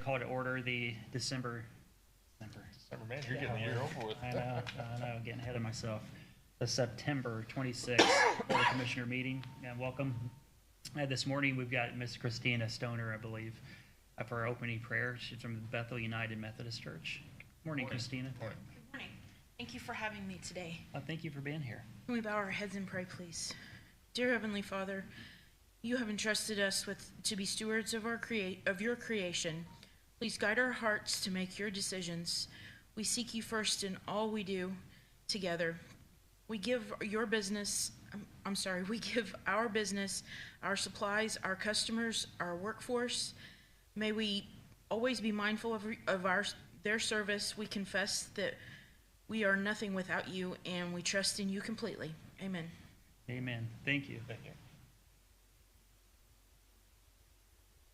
call to order the December, Man, you're getting the year over with. I know, getting ahead of myself. The September 26th Board of Commissioner meeting, and welcome. This morning, we've got Miss Christina Stoner, I believe, for our opening prayer. She's from Bethel United Methodist Church. Morning, Christina. Morning. Good morning. Thank you for having me today. Thank you for being here. Can we bow our heads and pray, please? Dear Heavenly Father, you have entrusted us to be stewards of your creation. Please guide our hearts to make your decisions. We seek you first in all we do together. We give our business, our supplies, our customers, our workforce. May we always be mindful of their service. We confess that we are nothing without you, and we trust in you completely. Amen. Amen. Thank you. Thank you.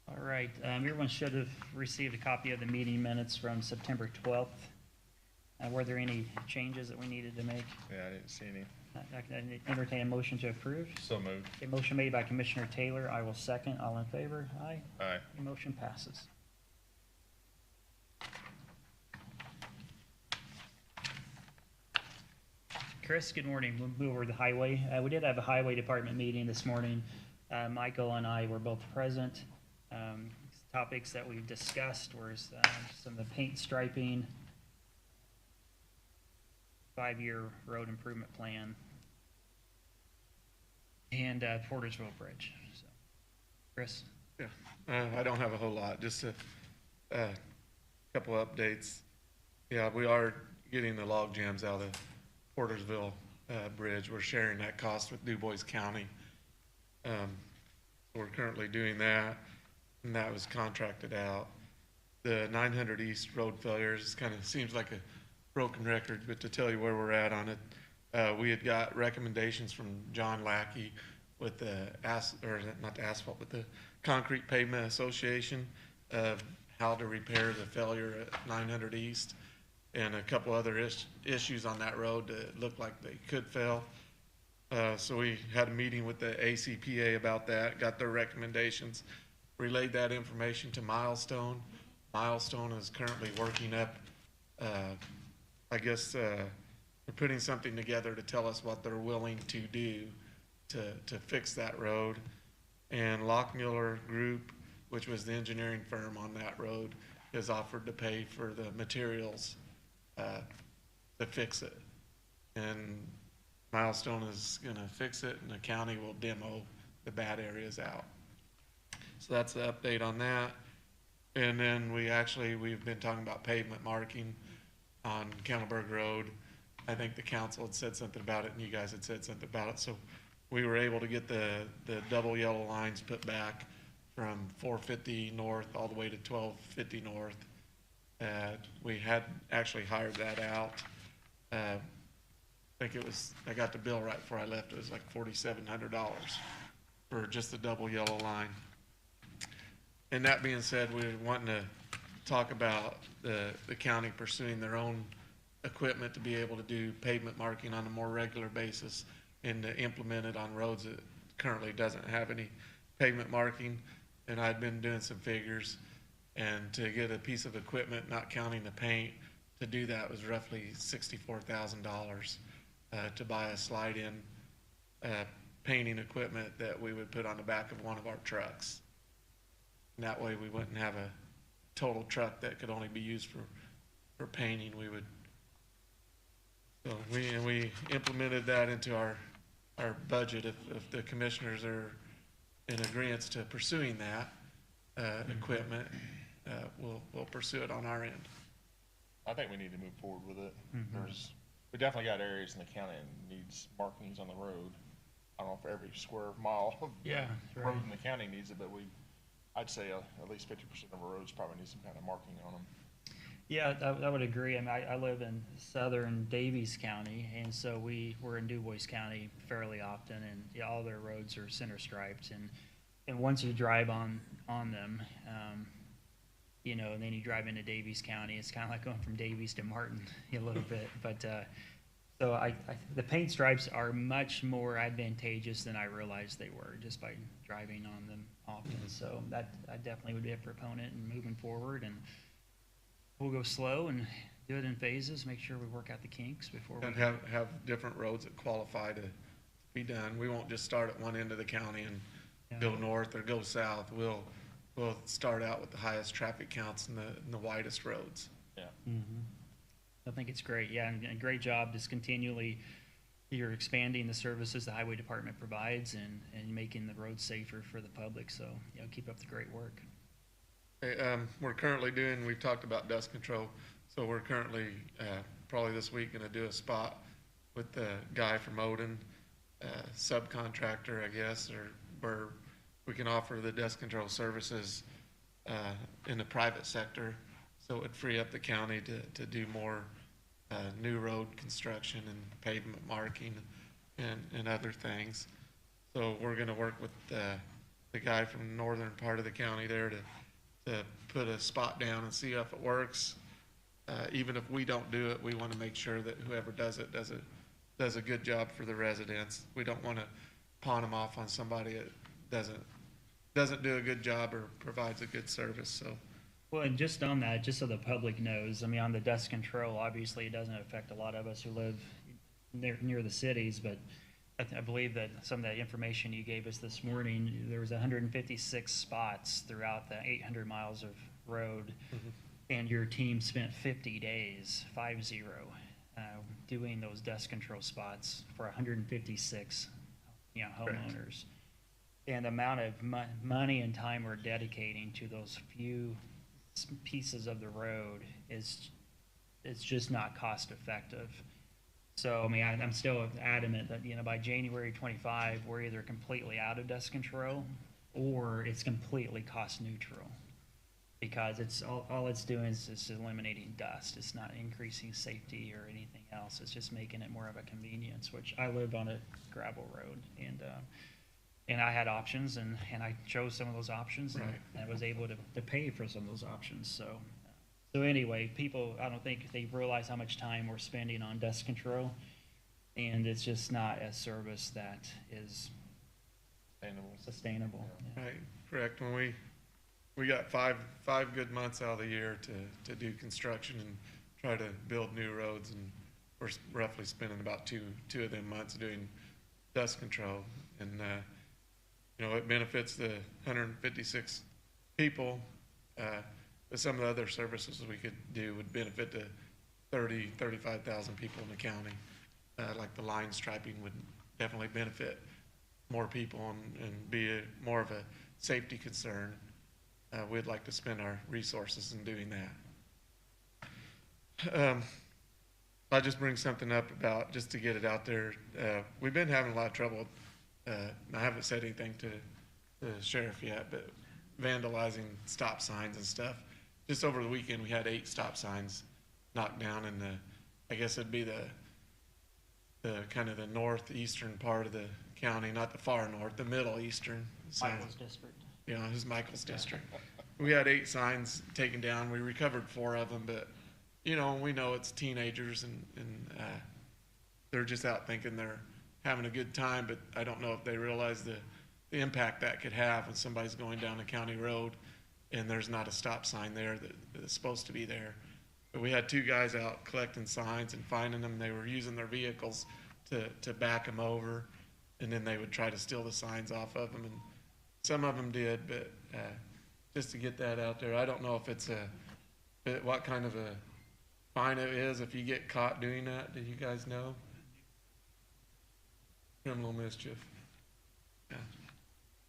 All right. Everyone should have received a copy of the meeting minutes from September 12th. Were there any changes that we needed to make? Yeah, I didn't see any. I can entertain a motion to approve. So moved. A motion made by Commissioner Taylor. I will second. All in favor? Aye. Aye. The motion passes. Chris, good morning. We'll move over to the highway. We did have a highway department meeting this morning. Michael and I were both present. Topics that we've discussed were some of the paint striping, 5-year road improvement plan, and Portersville Bridge. So, Chris? Yeah, I don't have a whole lot, just a couple of updates. Yeah, we are getting the log jams out of the Portersville Bridge. We're sharing that cost with DuBois County. We're currently doing that, and that was contracted out. The 900 East road failures kind of seems like a broken record, but to tell you where we're at on it, we had got recommendations from John Lackey with the the Concrete Pavement Association of how to repair the failure at 900 East, and a couple other issues on that road that looked like they could fail. So we had a meeting with the ACPA about that, got their recommendations, relayed that information to Milestone. Milestone is currently working up, they're putting something together to tell us what they're willing to do to fix that road. And Lockmuller Group, which was the engineering firm on that road, has offered to pay for the materials to fix it. And Milestone is gonna fix it, and the county will demo the bad areas out. So that's the update on that. And then we've been talking about pavement marking on Kennelberg Road. I think the council had said something about it, and you guys had said something about it. So we were able to get the double yellow lines put back from 450 north all the way to 1250 north. We had actually hired that out. I got the bill right before I left. It was like $4,700 for just the double yellow line. And that being said, we're wanting to talk about the county pursuing their own equipment to be able to do pavement marking on a more regular basis and to implement it on roads that currently doesn't have any pavement marking. And I'd been doing some figures, and to get a piece of equipment, not counting the paint, to do that was roughly $64,000 to buy a slide-in painting equipment that we would put on the back of one of our trucks. And that way we wouldn't have a total truck that could only be used for painting. So we implemented that into our budget. If the commissioners are in agreement to pursuing that equipment, we'll pursue it on our end. I think we need to move forward with it. Mm-hmm. We definitely got areas in the county that needs markings on the road. I don't know if every square mile of road in the county needs it, but I'd say at least 50% of our roads probably need some kind of marking on them. Yeah, I would agree. I mean, I live in southern Daviess County, and so we're in DuBois County fairly often, and yeah, all their roads are center striped, and once you drive on them, and then you drive into Daviess County, it's kind of like going from Daviess to Martin a little bit, but So the paint stripes are much more advantageous than I realized they were just by driving on them often. So that, I definitely would be a proponent in moving forward, and we'll go slow and do it in phases, make sure we work out the kinks before we. And have different roads that qualify to be done. We won't just start at one end of the county and go north or go south. We'll start out with the highest traffic counts and the widest roads. Yeah. Mhm. I think it's great, yeah, and a great job just continually, you're expanding the services the highway department provides and making the roads safer for the public, so, you know, keep up the great work. We're currently doing, we've talked about dust control, so we're currently, probably this week gonna do a spot with the guy from Odin, subcontractor, I guess, or where we can offer the dust control services, in the private sector. So it would free up the county to do more, new road construction and pavement marking and other things. So we're gonna work with, the guy from the northern part of the county there to put a spot down and see if it works. Even if we don't do it, we want to make sure that whoever does it does a good job for the residents. We don't want to pawn them off on somebody that doesn't do a good job or provides a good service. So, Well, and just on that, just so the public knows, I mean, on the dust control, obviously it doesn't affect a lot of us who live near the cities, but I believe that some of that information you gave us this morning, there was 156 spots throughout the 800 miles of road, and your team spent 50 days, 50, doing those dust control spots for 156, you know, homeowners. And the amount of money and time we're dedicating to those few pieces of the road it's just not cost effective. So, I mean, I'm still adamant that, you know, by January 25, we're either completely out of dust control or it's completely cost neutral. Because it's all it's doing is just eliminating dust. It's not increasing safety or anything else. It's just making it more of a convenience, which I live on a gravel road, and I had options, and I chose some of those options, and I was able to pay for some of those options. So anyway, people, I don't think they realize how much time we're spending on dust control, and it's just not a service that is sustainable. Yeah. right, correct. When we got five good months out of the year to do construction and try to build new roads, and we're roughly spending about two of them months doing dust control. And, you know, it benefits the 156 people. But some of the other services we could do would benefit the 35,000 people in the county. Like the line striping would definitely benefit more people and be more of a safety concern. We'd like to spend our resources in doing that. I'll just bring something up about, just to get it out there. We've been having a lot of trouble. I haven't said anything to the sheriff yet, but vandalizing stop signs and stuff. Just over the weekend, we had 8 stop signs knocked down in I guess it'd be the kind of the northeastern part of the county, not the far north, the middle eastern. Michael's district. Yeah, it was Michael's district. We had 8 signs taken down. We recovered 4 of them, but, you know, we know it's teenagers and they're just out thinking they're having a good time, but I don't know if they realize the impact that could have when somebody's going down a county road and there's not a stop sign there that is supposed to be there. But we had 2 guys out collecting signs and finding them. They were using their vehicles to back them over, and then they would try to steal the signs off of them, and some of them did, but just to get that out there. I don't know if it's what kind of a fine it is if you get caught doing that. Do you guys know? Criminal mischief. Yeah.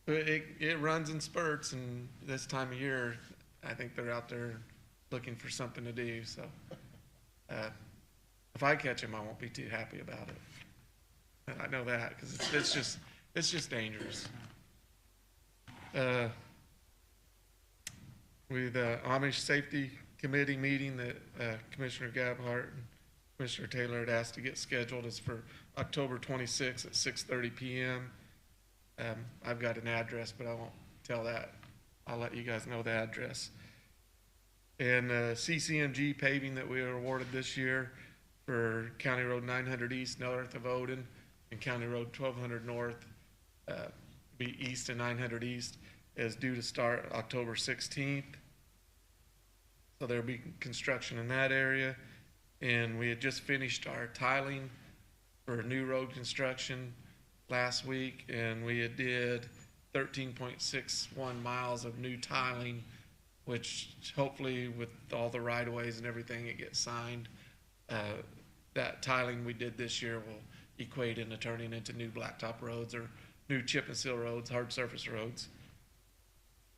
But it runs in spurts, and this time of year, I think they're out there looking for something to do. So if I catch them, I won't be too happy about it. And I know that because it's just dangerous. With the Amish Safety Committee meeting that Commissioner Gabhart and Commissioner Taylor had asked to get scheduled is for October 26th at 6:30 p.m. I've got an address, but I won't tell that. I'll let you guys know the address. And CCMG paving that we were awarded this year, for County Road 900 East north of Odin and County Road 1200 North, be east and 900 East, is due to start October 16th. So there'll be construction in that area. And we had just finished our tiling for new road construction last week, and we had did 13.61 miles of new tiling, which hopefully with all the right-of-ways and everything, it gets signed. That tiling we did this year will equate into turning into new blacktop roads or new chip and seal roads, hard surface roads.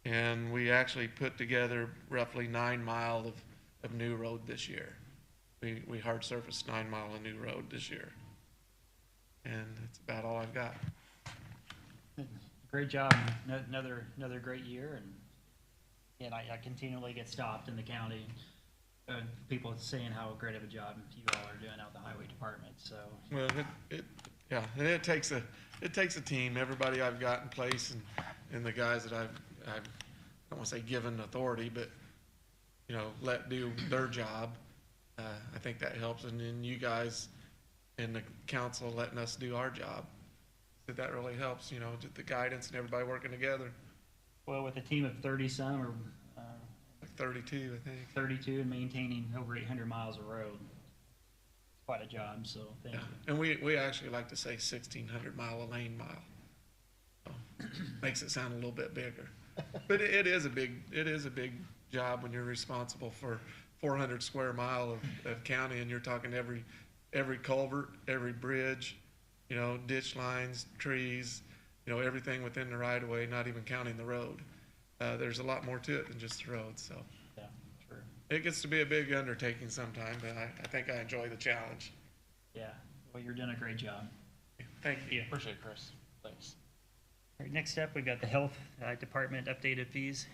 And we actually put together roughly 9 miles of new road this year. We hard surfaced 9 miles of new road this year. And that's about all I've got. Great job. Another great year, and I continually get stopped in the county. People saying how great of a job you all are doing out in the highway department. So Well, yeah, and it takes a team. Everybody I've got in place, and the guys that I've I don't want to say given authority, but let do their job. I think that helps, and then you guys and the council letting us do our job. That really helps. The guidance and everybody working together. well, with a team of 30 some or Like 32, I think. 32 and maintaining over 800 miles of road, it's quite a job. So thank Yeah, you. and we actually like to say 1,600 mile a lane mile. So, makes it sound a little bit bigger, but it is a big job when you're responsible for 400 square mile of county, and you're talking every culvert, every bridge, ditch lines, trees, everything within the right of way, not even counting the road. There's a lot more to it than just the road, so Yeah, true. it gets to be a big undertaking sometime, but I think I enjoy the challenge. Yeah. Well, you're doing a great job. Thank you. Yeah. Appreciate it, Chris. Thanks. All right, next up, we've got the health department updated fees.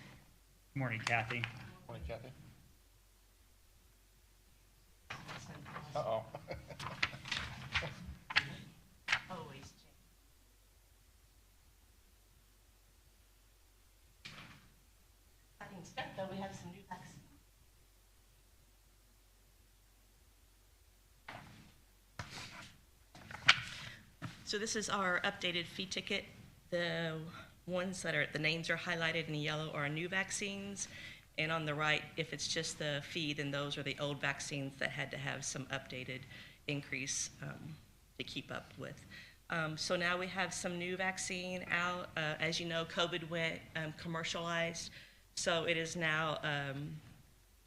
Good morning, Kathy. Morning, Kathy. Uh-oh. Always change. Exciting stuff, though. We have some new vaccines. So this is our updated fee ticket. The ones the names are highlighted in yellow are new vaccines. And on the right, if it's just the fee, then those are the old vaccines that had to have some updated increase to keep up with. So now we have some new vaccine out. As you know, COVID went commercialized. So it is now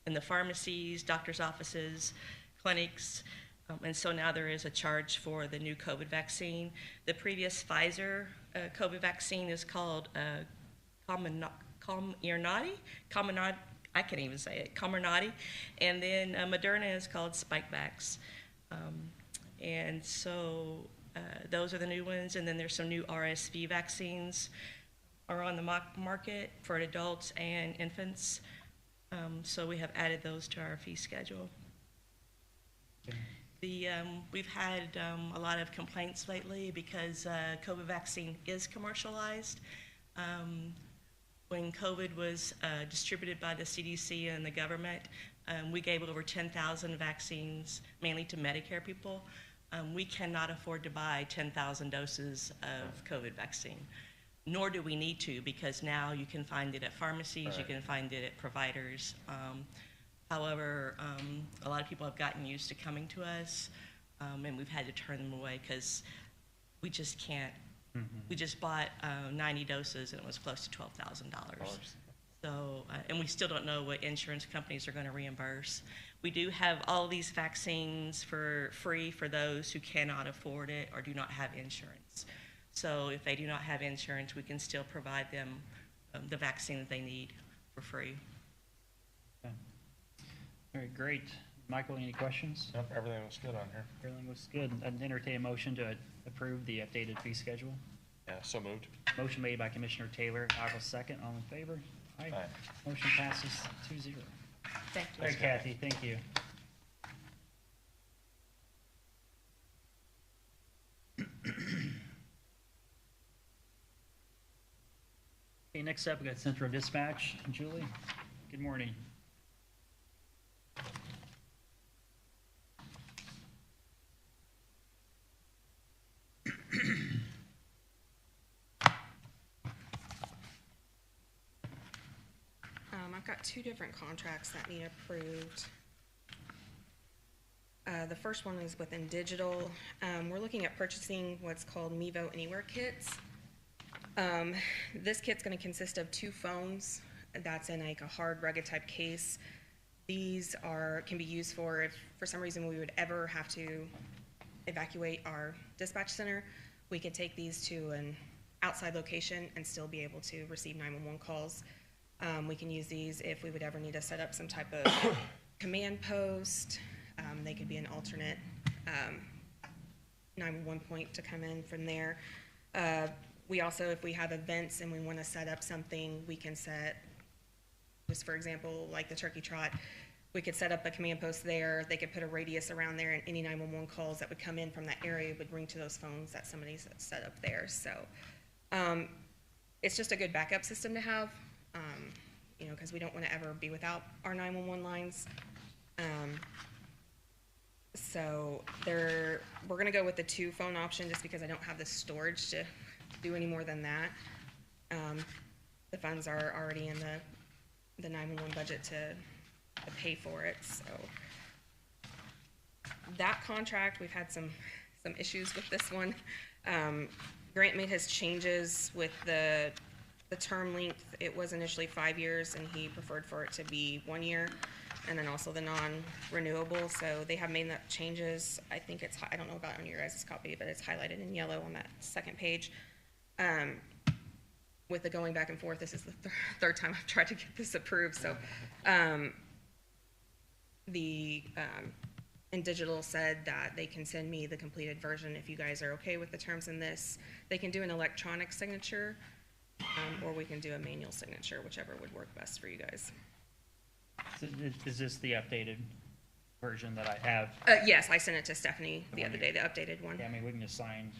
in the pharmacies, doctor's offices, clinics. And so now there is a charge for the new COVID vaccine. The previous Pfizer COVID vaccine is called Comirnaty, I can't even say it, Comirnaty, and then Moderna is called Spikevax. And so those are the new ones, and then there's some new RSV vaccines are on the market for adults and infants. So we have added those to our fee schedule. We've had a lot of complaints lately because COVID vaccine is commercialized. When COVID was distributed by the CDC and the government, we gave over 10,000 vaccines, mainly to Medicare people. We cannot afford to buy 10,000 doses of COVID vaccine, nor do we need to, because now you can find it at pharmacies, Right. You can find it at providers. However, a lot of people have gotten used to coming to us, and we've had to turn them away because we just can't. We just bought 90 doses, and it was close to $12,000. So, and we still don't know what insurance companies are going to reimburse. We do have all these vaccines for free for those who cannot afford it or do not have insurance. So if they do not have insurance, we can still provide them the vaccine that they need for free. Okay. All right, great. Michael, any questions? Nope, everything looks good on here. Everything looks good. I'd entertain a motion to approve the updated fee schedule. Yeah, so moved. Motion made by Commissioner Taylor. I will second. All in favor? Aye. Aye. Motion passes 2-0. Thank you. All right, Kathy, thank you. Okay, next up, we got Central Dispatch. Julie, good morning. got two different contracts that need approved. The first one is within digital. We're looking at purchasing what's called Mevo Anywhere kits. This kit's gonna consist of 2 phones that's in like a hard rugged type case. These can be used for if for some reason we would ever have to evacuate our dispatch center, we could take these to an outside location and still be able to receive 911 calls. We can use these if we would ever need to set up some type of command post. They could be an alternate 911 point to come in from there. We also, if we have events and we want to set up something, we can set, just for example, like the turkey trot, we could set up a command post there. They could put a radius around there, and any 911 calls that would come in from that area would ring to those phones that somebody's set up there. So it's just a good backup system to have, you know, because we don't want to ever be without our 911 lines. So we're going to go with the 2 phone option just because I don't have the storage to do any more than that. The funds are already in the 911 budget to pay for it. So that contract, we've had some issues with this one. Grant made his changes with the term length. It was initially 5 years, and he preferred for it to be 1 year, and then also the non-renewable. So they have made that changes. I think it's, I don't know about on your guys' copy, but it's highlighted in yellow on that second page. With the going back and forth, this is the third time I've tried to get this approved. So in digital said that they can send me the completed version if you guys are okay with the terms in this. They can do an electronic signature, or we can do a manual signature, whichever would work best for you guys. So is this the updated version that I have? Yes, I sent it to Stephanie the other day, the updated one. Yeah, I mean, we can just sign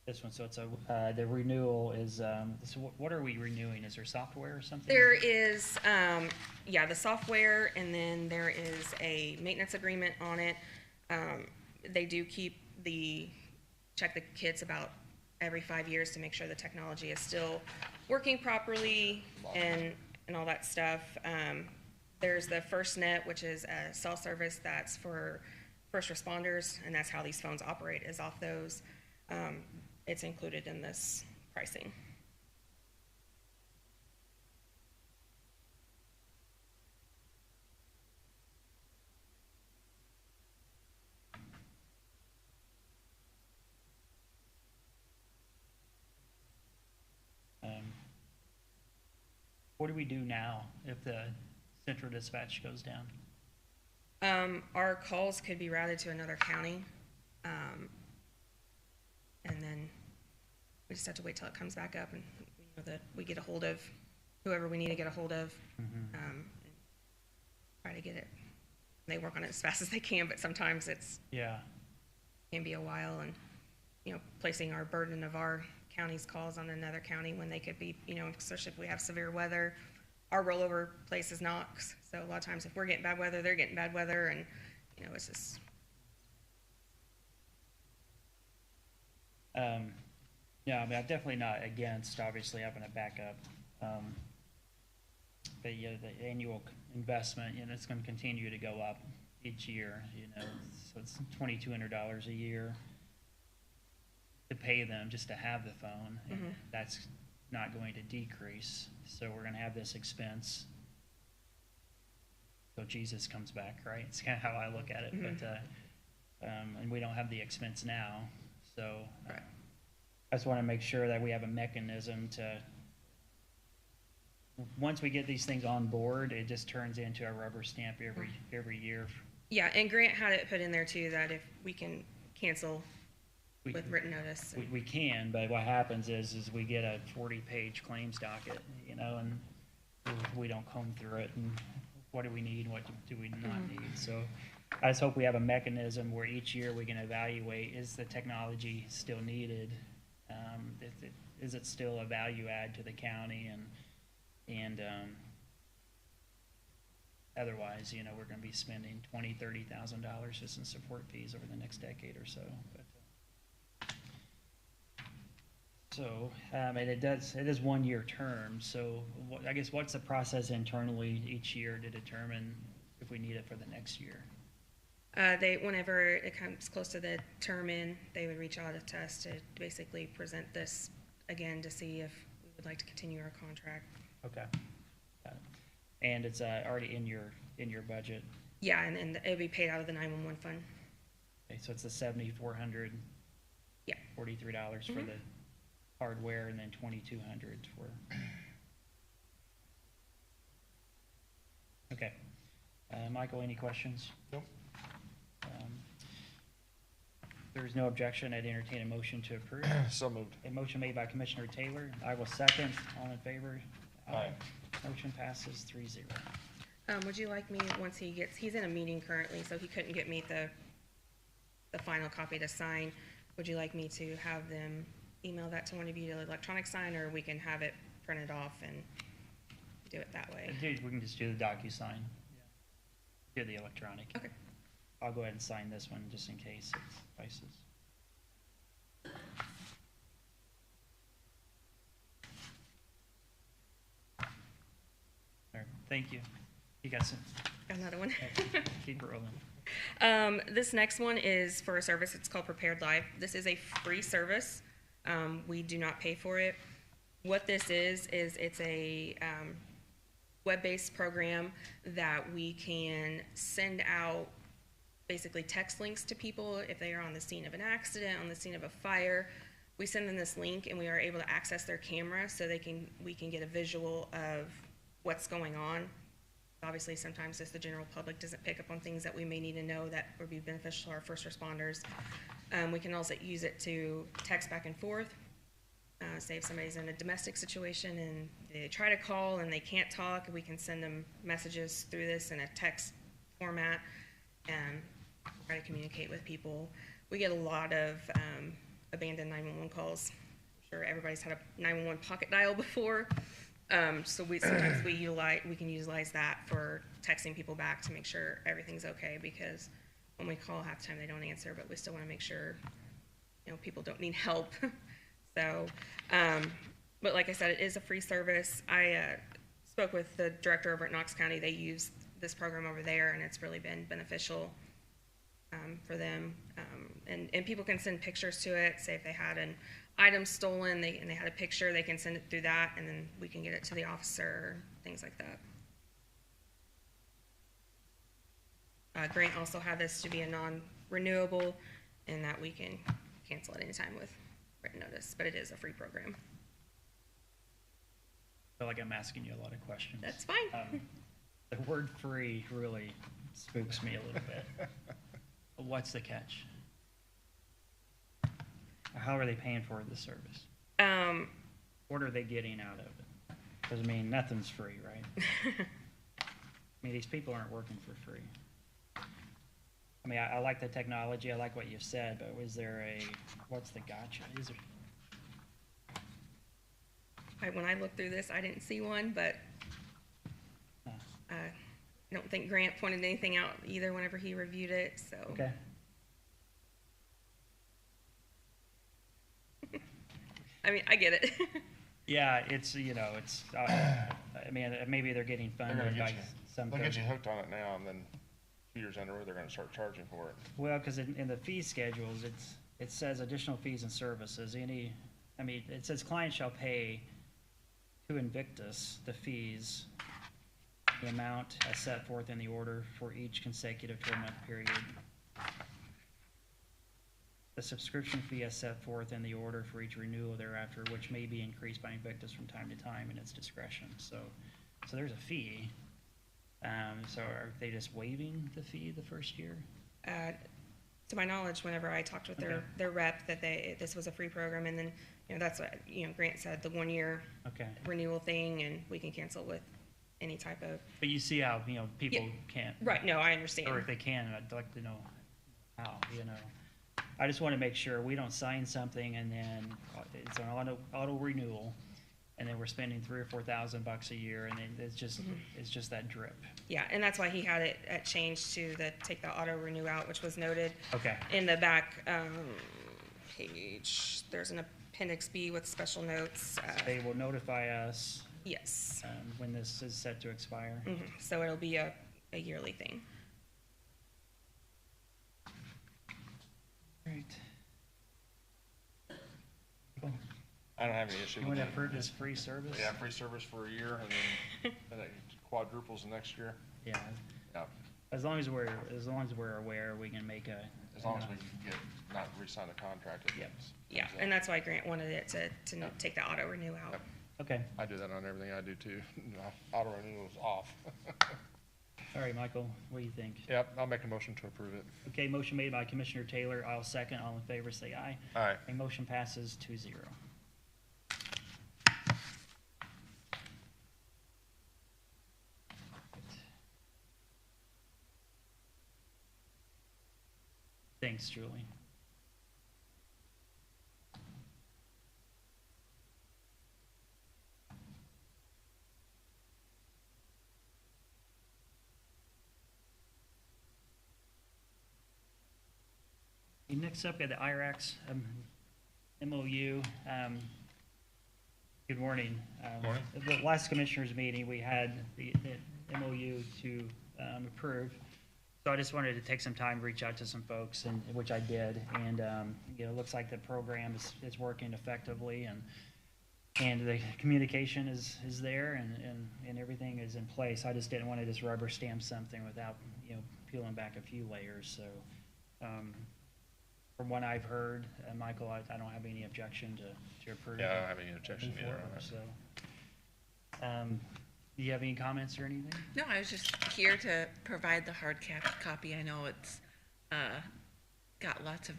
this one. So it's the renewal is, so what are we renewing? Is there software or something? There is, yeah, the software, and then there is a maintenance agreement on it. They do check the kits about every 5 years to make sure the technology is still working properly and all that stuff. There's the FirstNet, which is a cell service that's for first responders, and that's how these phones operate, is off those. It's included in this pricing. What do we do now if the central dispatch goes down? Our calls could be routed to another county, and then we just have to wait till it comes back up, and you know, that we get a hold of whoever we need to get a hold of, and try to get it. They work on it as fast as they can, but sometimes can be a while, and you know, placing our burden of our county's calls on another county when they could be, you know, especially if we have severe weather. Our rollover place is Knox, so a lot of times if we're getting bad weather, they're getting bad weather, and you know, it's just. Yeah, I mean, I'm definitely not against obviously having a backup. But yeah, the annual investment, you know, it's going to continue to go up each year, you know, so it's $2,200 a year to pay them just to have the phone. And that's not going to decrease. So we're going to have this expense till Jesus comes back, right? It's kind of how I look at it. But and we don't have the expense now, so I just want to make sure that we have a mechanism to. Once we get these things on board, it just turns into a rubber stamp every year. Yeah, and Grant had it put in there too that if we can cancel with written notice. We can, but what happens is we get a 40-page claims docket, you know, and we don't comb through it, and what do we need, what do we not need? So I just hope we have a mechanism where each year we can evaluate, is the technology still needed? Is it still a value add to the county? And otherwise, you know, we're going to be spending $20,000, $30,000 just in support fees over the next decade or so. But, So, and it is 1 year term, so I guess what's the process internally each year to determine if we need it for the next year? Whenever it comes close to the term in, they would reach out to us to basically present this again to see if we would like to continue our contract. Okay. Got it. And it's already in your budget? Yeah, and it would be paid out of the 911 fund. Okay, so it's the $7,443 Yeah. for the hardware, and then 2,200 for. Okay. Michael, any questions? Nope. There's no objection. I'd entertain a motion to approve. So moved. A motion made by Commissioner Taylor. I will second. All in favor? Aye. Motion passes 3-0. Would you like me, once he's in a meeting currently, so he couldn't get me the final copy to sign. Would you like me to have them email that to one of you to electronic sign, or we can have it printed off and do it that way? Dude, we can just do the DocuSign. Do the electronic. Okay. I'll go ahead and sign this one just in case it suffices. All right, thank you. You got some, Got another one. keep rolling. This next one is for a service. It's called Prepared Live. This is a free service. We do not pay for it. What this is it's a web-based program that we can send out basically text links to people if they are on the scene of an accident, on the scene of a fire. We send them this link and we are able to access their camera so we can get a visual of what's going on. Obviously, sometimes just the general public doesn't pick up on things that we may need to know that would be beneficial to our first responders. We can also use it to text back and forth. Say if somebody's in a domestic situation and they try to call and they can't talk, we can send them messages through this in a text format and try to communicate with people. We get a lot of abandoned 911 calls. I'm sure everybody's had a 911 pocket dial before. So sometimes we can utilize that for texting people back to make sure everything's okay, because when we call, half the time they don't answer, but we still want to make sure, people don't need help. So, but like I said, it is a free service. I spoke with the director over at Knox County. They use this program over there, and it's really been beneficial for them. And people can send pictures to it. Say if they had an item stolen and they had a picture, they can send it through that, and then we can get it to the officer, things like that. Grant also had this to be a non-renewable, and that we can cancel at any time with written notice, but it is a free program. I feel like I'm asking you a lot of questions. That's fine. The word free really spooks me a little bit. What's the catch? How are they paying for the service? What are they getting out of it? Because, nothing's free, right? These people aren't working for free. I like the technology, I like what you said, but what's the gotcha? When I looked through this, I didn't see one, but I don't think Grant pointed anything out either whenever he reviewed it, so. Okay. I get it. Yeah, maybe they're getting they're funded gonna by get you, some. they'll get you hooked on it now, and then 2 years down the road, they're gonna start charging for it. Well, because in the fee schedules, it says additional fees and services. It says client shall pay to Invictus the fees, the amount as set forth in the order for each consecutive 12-month period. The subscription fee as set forth in the order for each renewal thereafter, which may be increased by Invictus from time to time in its discretion. So there's a fee. So are they just waiving the fee the first year? To my knowledge, whenever I talked with Okay. their rep, that this was a free program, and then, that's what, Grant said, the 1 year Okay. renewal thing, and we can cancel with any type of, But you see how, people can't. right, no, I understand. Or if they can, I'd like to know how, I just want to make sure we don't sign something and then it's an auto renewal, and then we're spending $3,000 or $4,000 a year, and then it's just that drip. Yeah, and that's why he had it changed to take the auto renew out, which was noted Okay. in the back page. There's an Appendix B with special notes. They will notify us Yes. when this is set to expire. So it'll be a yearly thing. Right. I don't have any issue You with want to it. approve this free service? Yeah, free service for a year and then and that quadruples the next year. Yeah. Yeah, As long as we're aware, we can make a. as long as we can get, not re-sign a contract. it Yep. means- Yeah, and that's why Grant wanted it to not take the auto renew out. Yep. Okay. I do that on everything I do too. Auto renewal is off. All right, Michael, what do you think? Yep, I'll make a motion to approve it. Okay, motion made by Commissioner Taylor. I'll second. All in favor, say aye. All right. A motion passes 2-0. Thanks, Julie. Next up, we have the IRAX MOU. Good morning. Morning. At the last commissioners meeting, we had the MOU to approve. So I just wanted to take some time to reach out to some folks, and which I did. And you know, it looks like the program is working effectively, and the communication is there, and everything is in place. I just didn't want to just rubber stamp something without, you know, peeling back a few layers. So from what I've heard, Michael, I don't have any objection to approve. Yeah, I don't have any objection moving either on forward, that. So, do you have any comments or anything? No, I was just here to provide the hard copy. I know it's got lots of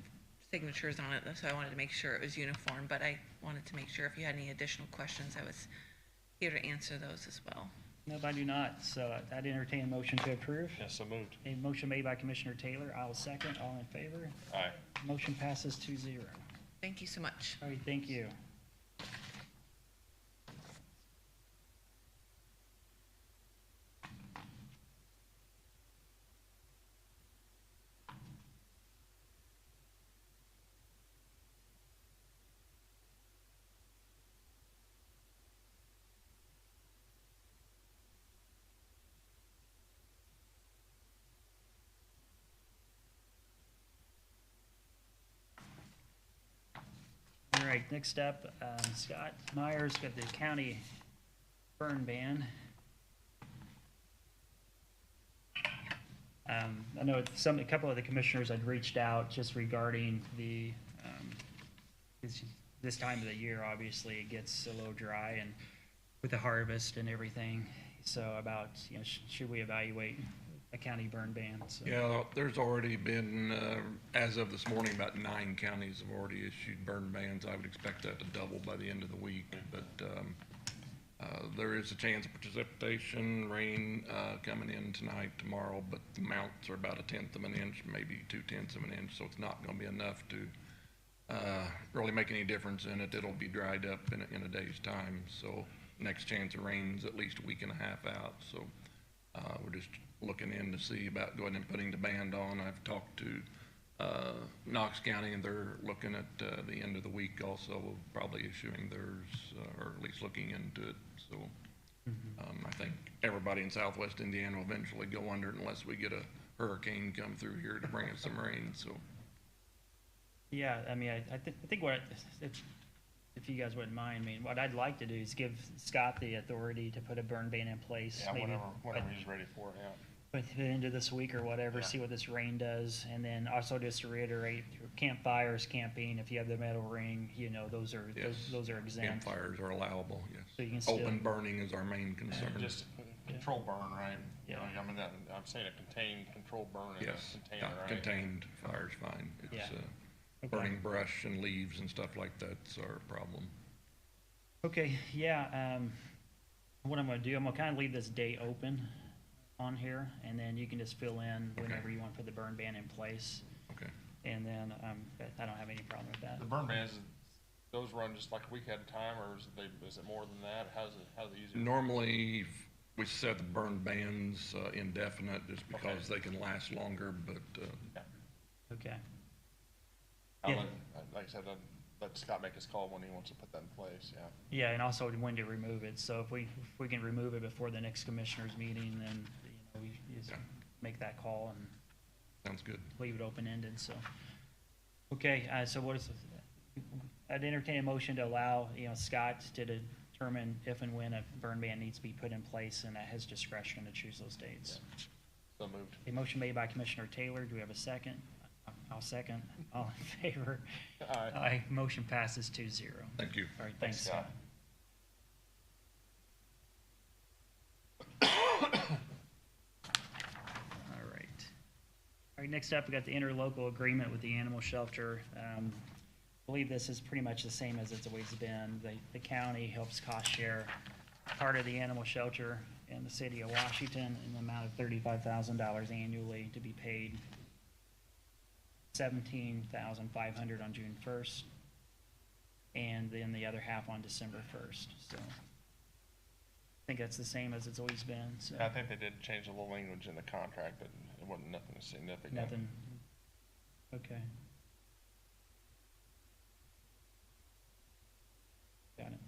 signatures on it, so I wanted to make sure it was uniform, but I wanted to make sure if you had any additional questions, I was here to answer those as well. No, I do not. So I'd entertain a motion to approve. Yes, so moved. A motion made by Commissioner Taylor. I'll second. All in favor? Aye. Motion passes 2-0. Thank you so much. All right, thank you. All right, next up, Scott Myers got the county burn ban. I know a couple of the commissioners had reached out just regarding the, this time of the year, obviously, it gets a little dry and with the harvest and everything. So about, you know, should we evaluate a county burn ban? So. Yeah, there's already been, as of this morning, about 9 counties have already issued burn bans. I would expect that to double by the end of the week, but there is a chance of precipitation, rain coming in tonight, tomorrow, but the amounts are about 1/10 of an inch, maybe 2/10 of an inch, so it's not going to be enough to really make any difference in it. It'll be dried up in a day's time, so next chance of rain's at least a week and a half out, so we're just looking in to see about going and putting the ban on. I've talked to Knox County, and they're looking at the end of the week also, probably issuing theirs, or at least looking into it. So I think everybody in southwest Indiana will eventually go under unless we get a hurricane come through here to bring us some rain. So Yeah, I mean, I think what, if you guys wouldn't mind, I mean, what I'd like to do is give Scott the authority to put a burn ban in place. Yeah, maybe whenever he's ready for it, yeah. by the end of this week or whatever, Yeah. see what this rain does. And then also just to reiterate, campfires, camping, if you have the metal ring, you know, those are, Yes. those are exempt. campfires are allowable, yes. So you can still. Open burning is our main concern. Just control burn, right? You know, Yeah. I mean, I'm saying a contained, controlled burn in a Yes, container, right? contained fire's fine. It's, Yeah. Okay. burning brush and leaves and stuff like that's our problem. Okay, yeah, what I'm gonna do, I'm gonna kind of leave this date open on here, and then you can just fill in whenever you want to put the burn ban in place. Okay. And then, I don't have any problem with that. The burn bans, those run just like a week at a time, or is it more than that? How's it easier? Normally, we set the burn bans indefinite just because they can last longer, but Okay, I'll Yeah. let- Like I said, let Scott make his call when he wants to put that in place, yeah. Yeah, and also when to remove it. So if we can remove it before the next commissioners meeting, then, we just Yeah. make that call and Sounds good. leave it open-ended, so. Okay, so what is, I'd entertain a motion to allow, Scott to determine if and when a burn ban needs to be put in place, and at his discretion to choose those dates. So moved. A motion made by Commissioner Taylor. Do we have a second? I'll second. All in favor? Aye. Aye. Motion passes 2-0. Thank you. All right, thanks, Thanks, Scott. All right. All right, next up, we got the interlocal agreement with the animal shelter. I believe this is pretty much the same as it's always been. The county helps cost share part of the animal shelter in the city of Washington in the amount of $35,000 annually to be paid $17,500 on June 1st, and then the other half on December 1st. So I think that's the same as it's always been. So I think they did change a little language in the contract, but it wasn't nothing significant. nothing. Okay. Got it.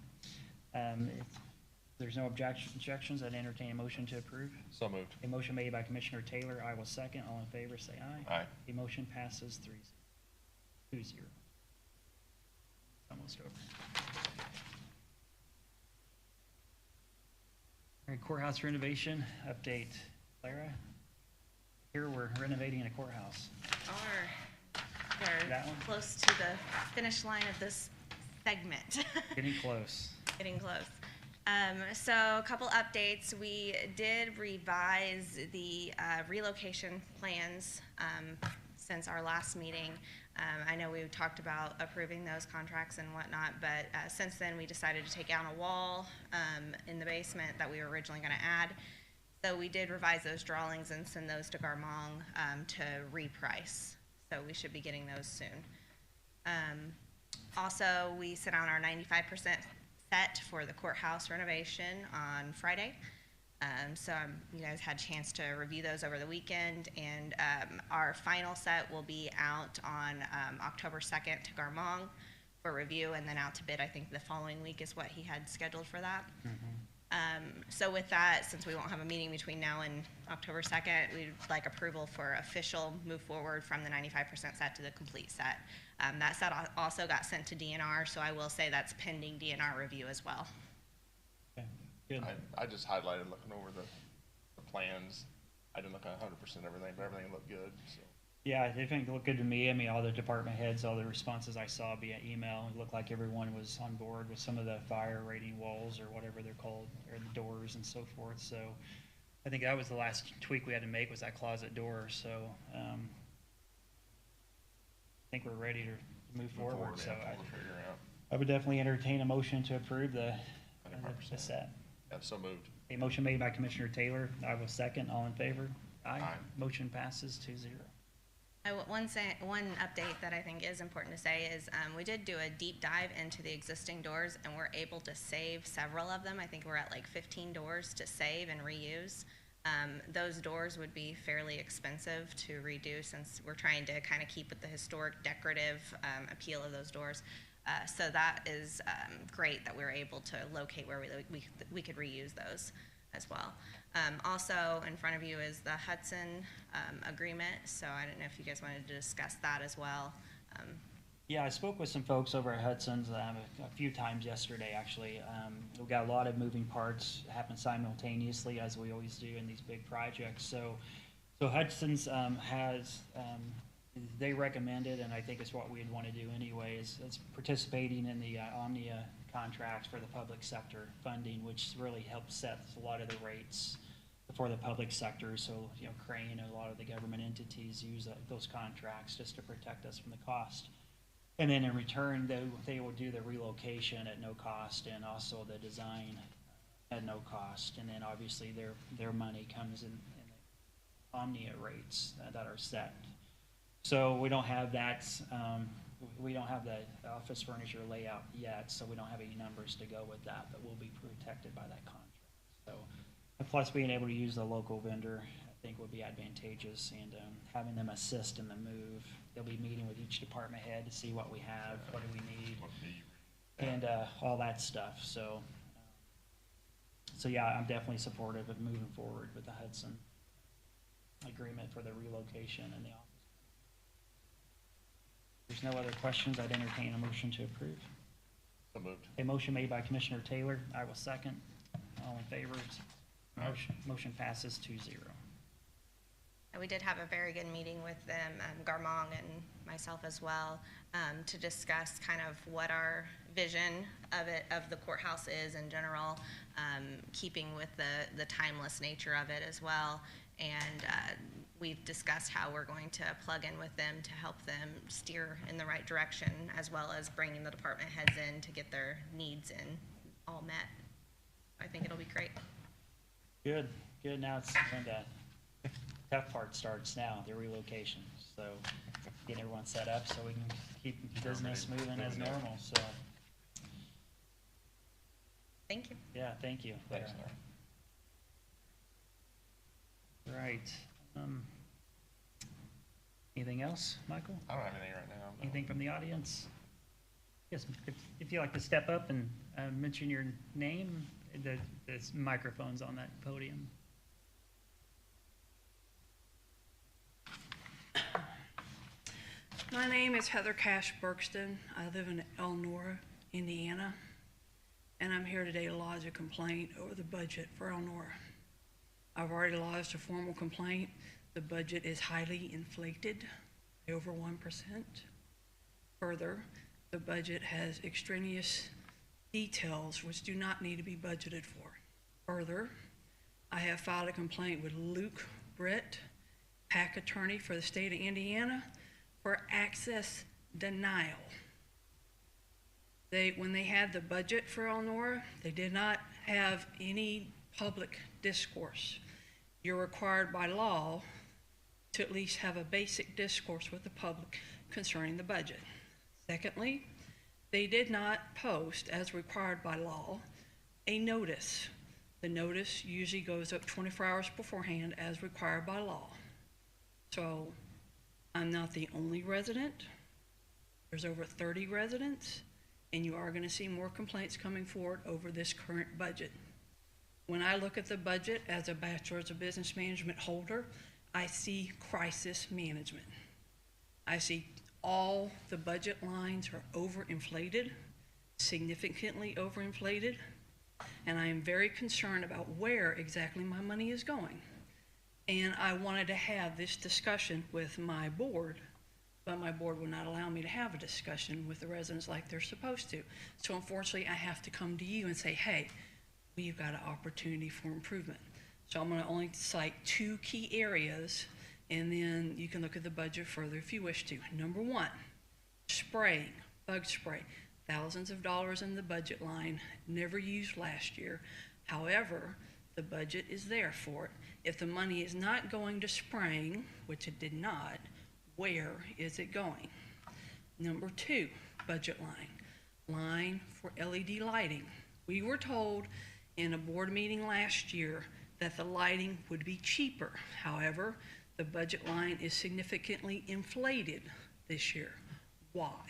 If there's no objections, I'd entertain a motion to approve. So moved. A motion made by Commissioner Taylor. I will second. All in favor, say aye. Aye. The motion passes 2-0. Almost over. All right, courthouse renovation update. Clara? Here we're renovating a courthouse. We're That one? close to the finish line of this segment. Getting close. Getting close. So a couple updates. We did revise the relocation plans since our last meeting. I know we talked about approving those contracts and whatnot, but since then we decided to take down a wall in the basement that we were originally going to add. So we did revise those drawings and send those to Garmong to reprice. So we should be getting those soon. Also, we sent out our 95% set for the courthouse renovation on Friday. So you guys had a chance to review those over the weekend, and our final set will be out on October 2nd to Garmong for review, and then out to bid. I think the following week is what he had scheduled for that. So with that, since we won't have a meeting between now and October 2nd, we'd like approval for official move forward from the 95% set to the complete set. That set also got sent to DNR, so I will say that's pending DNR review as well. Okay, good. I just highlighted looking over the plans. I didn't look at 100% everything, but everything looked good, so. Yeah, everything looked good to me. I mean, all the department heads, all the responses I saw via email, it looked like everyone was on board with some of the fire rating walls or whatever they're called, or the doors and so forth. So I think that was the last tweak we had to make, was that closet door. So I think we're ready to move forward. So Yeah, we'll figure it out. I would definitely entertain a motion to approve the 95%. set. Yeah, so moved. A motion made by Commissioner Taylor. I will second. All in favor? Aye. Aye. Motion passes 2-0. One update that I think is important to say is we did do a deep dive into the existing doors, and we're able to save several of them. I think we're at like 15 doors to save and reuse. Those doors would be fairly expensive to redo, since we're trying to kind of keep with the historic decorative appeal of those doors. So that is great that we were able to locate where we could reuse those as well. Also in front of you is the Hudson agreement, so I don't know if you guys wanted to discuss that as well. Yeah, I spoke with some folks over at Hudson's a few times yesterday, actually. We've got a lot of moving parts happen simultaneously, as we always do in these big projects. So Hudson's has, they recommended, and I think it's what we'd want to do anyway, is participating in the Omnia contracts for the public sector funding, which really helps set a lot of the rates for the public sector. So, Crane and a lot of the government entities use those contracts just to protect us from the cost. And then in return, they will do the relocation at no cost, and also the design at no cost. And then obviously their money comes in the Omnia rates that are set. So we don't have that, we don't have the office furniture layout yet, so we don't have any numbers to go with that, but we'll be protected by that contract. So, and plus being able to use the local vendor, I think would be advantageous, and having them assist in the move. They'll be meeting with each department head to see what we have, what do we need, and all that stuff. So yeah, I'm definitely supportive of moving forward with the Hudson agreement for the relocation and the office. There's no other questions. I'd entertain a motion to approve. So moved. A motion made by Commissioner Taylor. I will second. All in favor? Motion passes 2-0. And we did have a very good meeting with them, Garmong and myself as well, to discuss kind of what our vision of the courthouse is in general, keeping with the timeless nature of it as well. And we've discussed how we're going to plug in with them to help them steer in the right direction, as well as bringing the department heads in to get their needs all met. I think it'll be great. Good. Now it's when the tough part starts now, the relocation. So getting everyone set up so we can keep business moving as normal, so. Thank you. Yeah, thank you. Thanks, Larry. Right. Anything else, Michael? I don't have anything right now. No. Anything from the audience? Yes, if you'd like to step up and mention your name, there's microphones on that podium. My name is Heather Cash Berkston. I live in Elnora, Indiana, and I'm here today to lodge a complaint over the budget for Elnora. I've already lodged a formal complaint. The budget is highly inflated by over 1%. Further, the budget has extraneous details which do not need to be budgeted for. Further, I have filed a complaint with Luke Britt, PAC attorney for the state of Indiana, for access denial. When they had the budget for Elnora, they did not have any public discourse. You're required by law to at least have a basic discourse with the public concerning the budget. Secondly, they did not post, as required by law, a notice. The notice usually goes up 24 hours beforehand as required by law. So I'm not the only resident. There's over 30 residents, and you are going to see more complaints coming forward over this current budget. When I look at the budget as a Bachelor's of Business Management holder, I see crisis management. I see all the budget lines are overinflated, significantly overinflated, and I am very concerned about where exactly my money is going. And I wanted to have this discussion with my board, but my board would not allow me to have a discussion with the residents like they're supposed to. So unfortunately, I have to come to you and say, hey, we've got an opportunity for improvement. So I'm going to only cite 2 key areas, and then you can look at the budget further if you wish to. Number 1, spraying, bug spray. Thousands of dollars in the budget line, never used last year. However, the budget is there for it. If the money is not going to spraying, which it did not, where is it going? Number 2, budget line for LED lighting. We were told in a board meeting last year that the lighting would be cheaper. However, the budget line is significantly inflated this year. Why?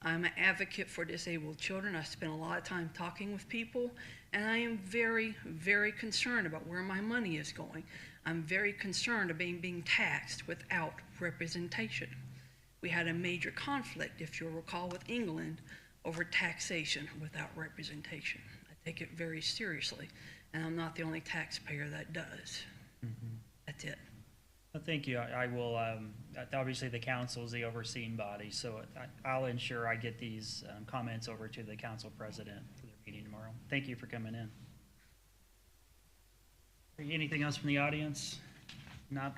I'm an advocate for disabled children. I spend a lot of time talking with people, and I am very, very concerned about where my money is going. I'm very concerned about being taxed without representation. We had a major conflict, if you'll recall, with England over taxation without representation. I take it very seriously, and I'm not the only taxpayer that does. Mm-hmm. That's it. Well, thank you. I will, obviously the council is the overseeing body, so I'll ensure I get these comments over to the council president for their meeting tomorrow. Thank you for coming in. Anything else from the audience? Not,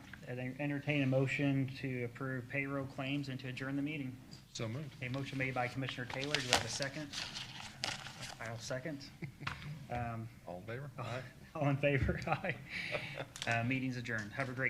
entertain a motion to approve payroll claims and to adjourn the meeting. So moved. A motion made by Commissioner Taylor. Do we have a second? I'll second. All in favor? Aye. All in favor? Aye. Meeting's adjourned. Have a great week.